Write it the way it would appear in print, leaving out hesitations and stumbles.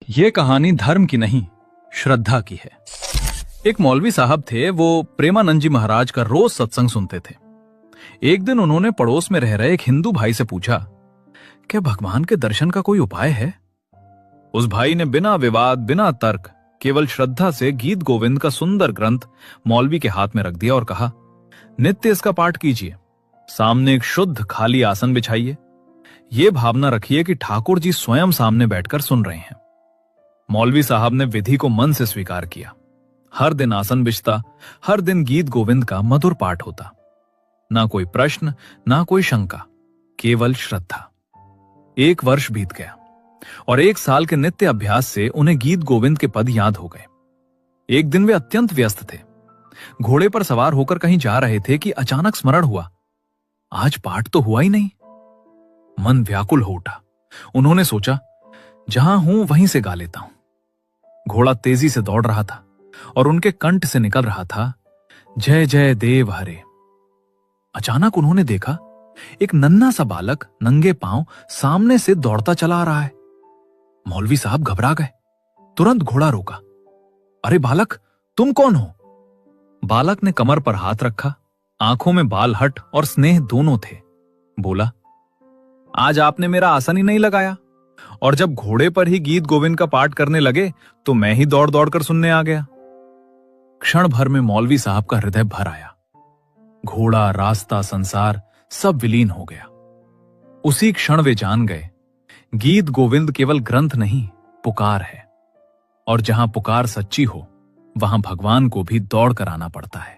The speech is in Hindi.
ये कहानी धर्म की नहीं, श्रद्धा की है। एक मौलवी साहब थे, वो प्रेमानंद जी महाराज का रोज सत्संग सुनते थे। एक दिन उन्होंने पड़ोस में रह रहे एक हिंदू भाई से पूछा, क्या भगवान के दर्शन का कोई उपाय है? उस भाई ने बिना विवाद, बिना तर्क, केवल श्रद्धा से गीत गोविंद का सुंदर ग्रंथ मौलवी के हाथ में रख दिया और कहा, नित्य इसका पाठ कीजिए, सामने एक शुद्ध खाली आसन बिछाइए, ये भावना रखिए कि ठाकुर जी स्वयं सामने बैठकर सुन रहे हैं। मौलवी साहब ने विधि को मन से स्वीकार किया। हर दिन आसन बिछता, हर दिन गीत गोविंद का मधुर पाठ होता। ना कोई प्रश्न, ना कोई शंका, केवल श्रद्धा। 1 वर्ष बीत गया और 1 साल के नित्य अभ्यास से उन्हें गीत गोविंद के पद याद हो गए। एक दिन वे अत्यंत व्यस्त थे, घोड़े पर सवार होकर कहीं जा रहे थे कि अचानक स्मरण हुआ, आज पाठ तो हुआ ही नहीं। मन व्याकुल हो उठा। उन्होंने सोचा, जहां हूं वहीं से गा लेता हूं। घोड़ा तेजी से दौड़ रहा था और उनके कंठ से निकल रहा था, जय जय देव हरे। अचानक उन्होंने देखा, एक नन्हा सा बालक नंगे पांव सामने से दौड़ता चला आ रहा है। मौलवी साहब घबरा गए, तुरंत घोड़ा रोका। अरे बालक, तुम कौन हो? बालक ने कमर पर हाथ रखा, आंखों में बालहट और स्नेह दोनों थे। बोला, आज आपने मेरा आसन ही नहीं लगाया, और जब घोड़े पर ही गीत गोविंद का पाठ करने लगे तो मैं ही दौड़ दौड़ कर सुनने आ गया। क्षण भर में मौलवी साहब का हृदय भर आया। घोड़ा, रास्ता, संसार सब विलीन हो गया। उसी क्षण वे जान गए, गीत गोविंद केवल ग्रंथ नहीं, पुकार है। और जहां पुकार सच्ची हो, वहां भगवान को भी दौड़ कर आना पड़ता है।